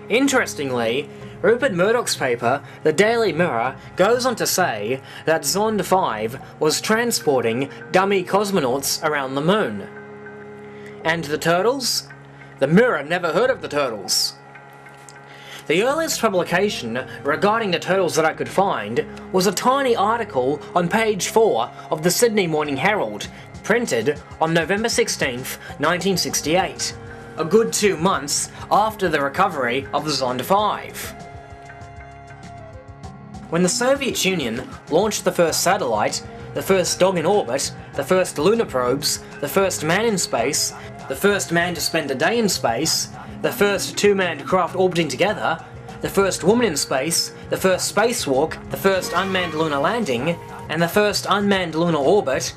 Interestingly, Rupert Murdoch's paper, The Daily Mirror, goes on to say that Zond 5 was transporting dummy cosmonauts around the moon. And the Turtles? The Mirror never heard of the Turtles. The earliest publication regarding the Turtles that I could find was a tiny article on page 4 of the Sydney Morning Herald, printed on November 16th, 1968, a good 2 months after the recovery of the Zond 5. When the Soviet Union launched the first satellite, the first dog in orbit, the first lunar probes, the first man in space, the first man to spend a day in space, the first two-manned craft orbiting together, the first woman in space, the first spacewalk, the first unmanned lunar landing, and the first unmanned lunar orbit,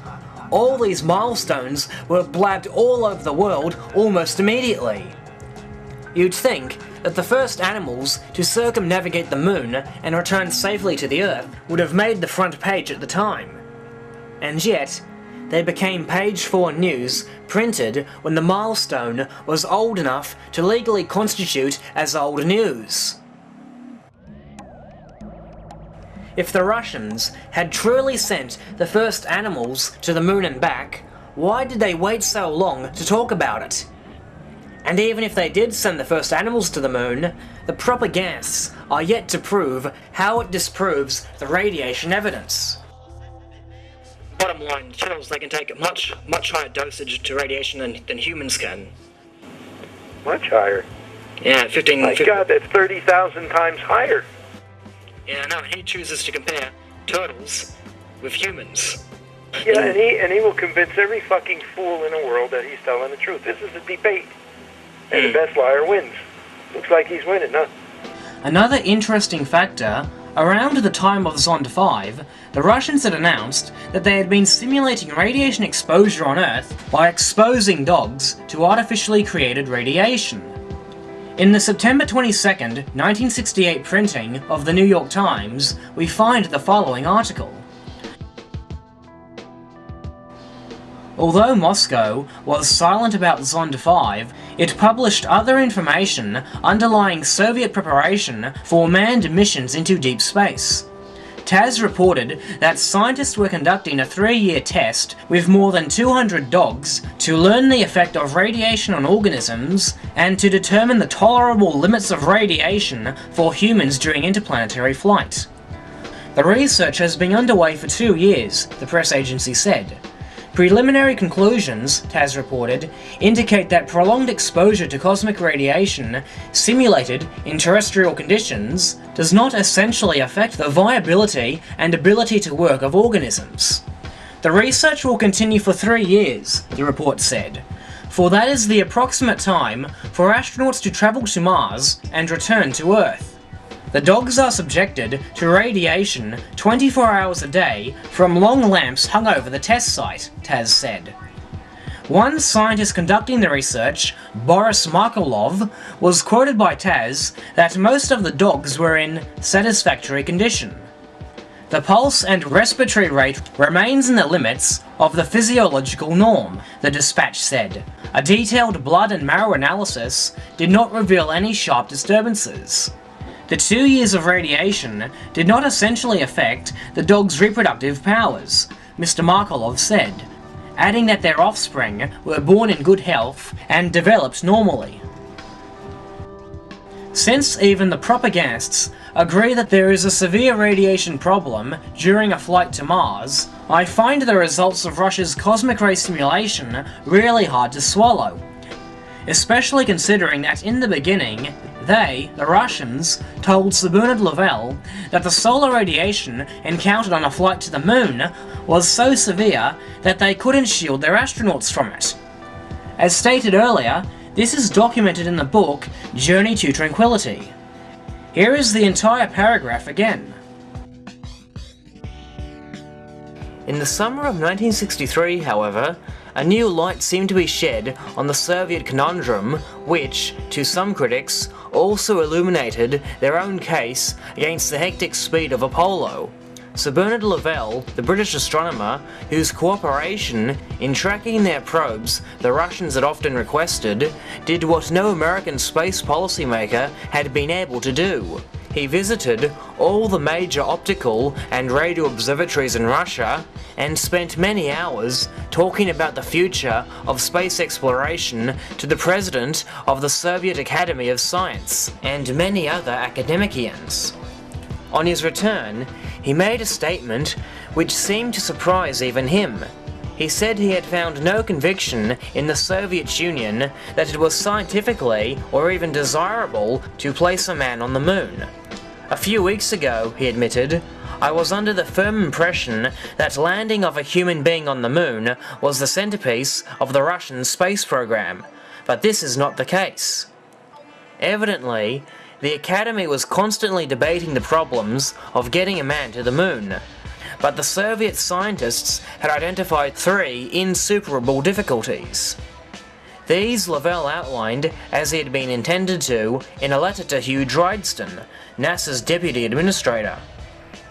all these milestones were blabbed all over the world almost immediately. You'd think that the first animals to circumnavigate the moon and return safely to the Earth would have made the front page at the time. And yet, they became page 4 news printed when the milestone was old enough to legally constitute as old news. If the Russians had truly sent the first animals to the moon and back, why did they wait so long to talk about it? And even if they did send the first animals to the moon, the propagandists are yet to prove how it disproves the radiation evidence. Bottom line, turtles, they can take a much higher dosage to radiation than humans can. Much higher? Yeah, 15... My God, that's 30,000 times higher. Yeah, I know, and he chooses to compare turtles with humans. Yeah, and he will convince every fucking fool in the world that he's telling the truth. This is a debate. And the best liar wins. Looks like he's winning, huh? Another interesting factor, around the time of Zond 5, the Russians had announced that they had been simulating radiation exposure on Earth by exposing dogs to artificially created radiation. In the September 22nd, 1968 printing of the New York Times, we find the following article. Although Moscow was silent about Zond 5, it published other information underlying Soviet preparation for manned missions into deep space. TASS reported that scientists were conducting a 3-year test with more than 200 dogs to learn the effect of radiation on organisms and to determine the tolerable limits of radiation for humans during interplanetary flight. The research has been underway for 2 years, the press agency said. Preliminary conclusions, TASS reported, indicate that prolonged exposure to cosmic radiation, simulated in terrestrial conditions, does not essentially affect the viability and ability to work of organisms. The research will continue for 3 years, the report said, for that is the approximate time for astronauts to travel to Mars and return to Earth. The dogs are subjected to radiation 24 hours a day from long lamps hung over the test site, TASS said. One scientist conducting the research, Boris Markolov, was quoted by TASS that most of the dogs were in satisfactory condition. The pulse and respiratory rate remains in the limits of the physiological norm, the dispatch said. A detailed blood and marrow analysis did not reveal any sharp disturbances. The 2 years of radiation did not essentially affect the dog's reproductive powers, Mr. Markolov said, adding that their offspring were born in good health and developed normally. Since even the propagandists agree that there is a severe radiation problem during a flight to Mars, I find the results of Russia's cosmic ray simulation really hard to swallow, especially considering that in the beginning, they, the Russians, told Sir Bernard Lovell that the solar radiation encountered on a flight to the moon was so severe that they couldn't shield their astronauts from it. As stated earlier, this is documented in the book Journey to Tranquility. Here is the entire paragraph again. In the summer of 1963, however, a new light seemed to be shed on the Soviet conundrum which, to some critics, also illuminated their own case against the hectic speed of Apollo. Sir Bernard Lovell, the British astronomer, whose cooperation in tracking their probes the Russians had often requested, did what no American space policymaker had been able to do. He visited all the major optical and radio observatories in Russia and spent many hours talking about the future of space exploration to the president of the Soviet Academy of Science and many other academicians. On his return, he made a statement which seemed to surprise even him. He said he had found no conviction in the Soviet Union that it was scientifically or even desirable to place a man on the moon. A few weeks ago, he admitted, I was under the firm impression that landing of a human being on the moon was the centerpiece of the Russian space program, but this is not the case. Evidently, the Academy was constantly debating the problems of getting a man to the moon, but the Soviet scientists had identified 3 insuperable difficulties. These Lovell outlined as he had been intended to in a letter to Hugh Dryden, NASA's deputy administrator.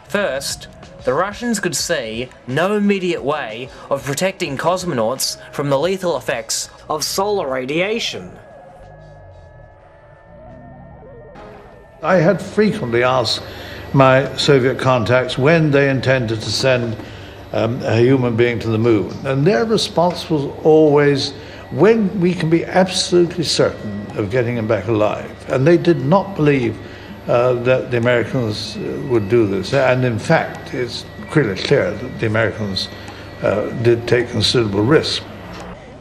First, the Russians could see no immediate way of protecting cosmonauts from the lethal effects of solar radiation. I had frequently asked my Soviet contacts when they intended to send a human being to the moon, and their response was always, when we can be absolutely certain of getting him back alive. And they did not believe that the Americans would do this. And in fact, it's pretty clear that the Americans did take considerable risk.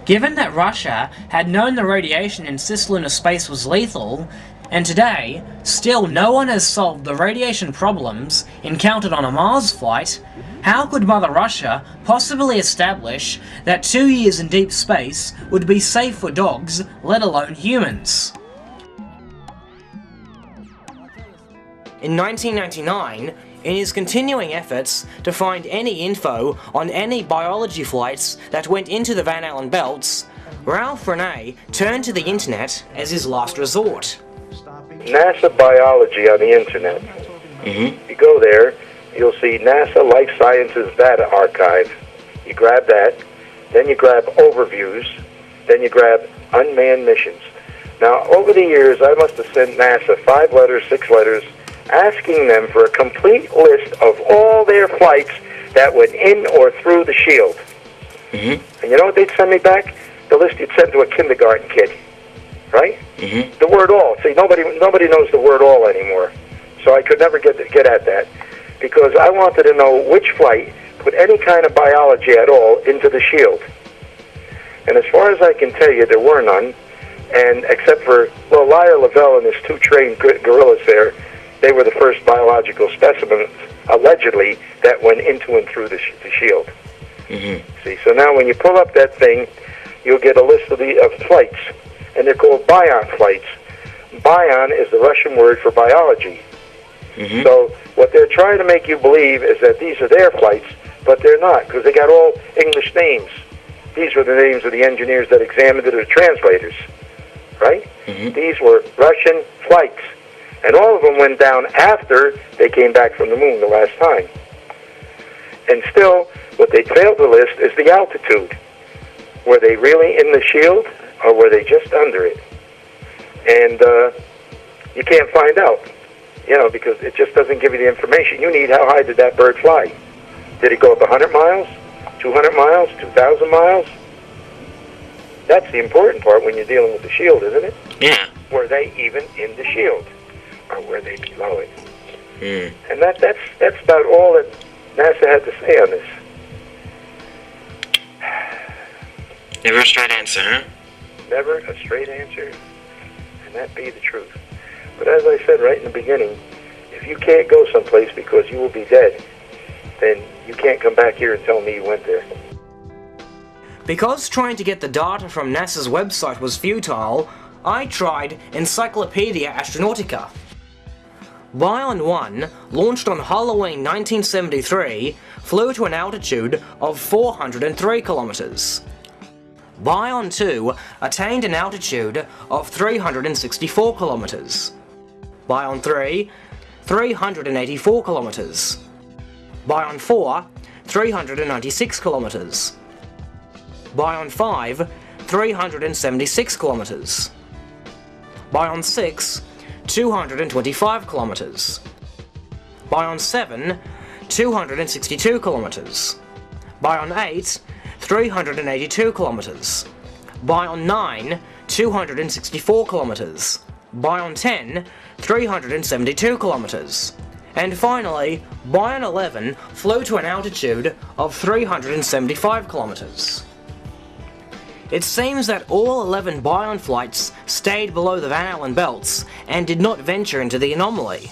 Given that Russia had known the radiation in cislunar space was lethal, and today, still no one has solved the radiation problems encountered on a Mars flight, how could Mother Russia possibly establish that 2 years in deep space would be safe for dogs, let alone humans? In 1999, in his continuing efforts to find any info on any biology flights that went into the Van Allen belts, Ralph Rene turned to the internet as his last resort. NASA Biology on the internet. You go there, you'll see NASA Life Sciences Data Archive. You grab that, then you grab Overviews, then you grab Unmanned Missions. Now, over the years, I must have sent NASA 5 letters, 6 letters, asking them for a complete list of all their flights that went in or through the shield. And you know what they'd send me back? The list you'd send to a kindergarten kid. Right? The word all. See, nobody knows the word all anymore. So I could never get at that, because I wanted to know which flight put any kind of biology at all into the shield. And as far as I can tell you, there were none. And except for, well, Lyra Lovell and his 2 trained gorillas there, they were the first biological specimens, allegedly, that went into and through the shield. See, so now when you pull up that thing, you'll get a list of flights. And they're called Bion flights. Bion is the Russian word for biology. So what they're trying to make you believe is that these are their flights, but they're not, because they got all English names. These were the names of the engineers that examined it, or translators, right? These were Russian flights. And all of them went down after they came back from the moon the last time. And still, what they failed to list is the altitude. Were they really in the shield, or were they just under it? And you can't find out, because it just doesn't give you the information. You need, how high did that bird fly? Did it go up 100 miles, 200 miles, 2,000 miles? That's the important part when you're dealing with the shield, isn't it? Yeah. Were they even in the shield, or were they below it? And that's about all that NASA had to say on this. Never a straight answer, huh? Never a straight answer, and that be the truth. But as I said right in the beginning, if you can't go someplace because you will be dead, then you can't come back here and tell me you went there. Because trying to get the data from NASA's website was futile, I tried Encyclopedia Astronautica. Bion 1, launched on Halloween 1973, flew to an altitude of 403 kilometers. Bion 2 attained an altitude of 364 kilometers. Bion 3, 384 kilometers. Bion 4, 396 kilometers. Bion 5, 376 kilometers. Bion 6, 225 kilometers. Bion 7, 262 kilometers. Bion 8, 382 kilometers. Bion 9, 264 kilometers. Bion 10, 372 kilometers. And finally, Bion 11 flew to an altitude of 375 kilometers. It seems that all 11 Bion flights stayed below the Van Allen belts and did not venture into the anomaly.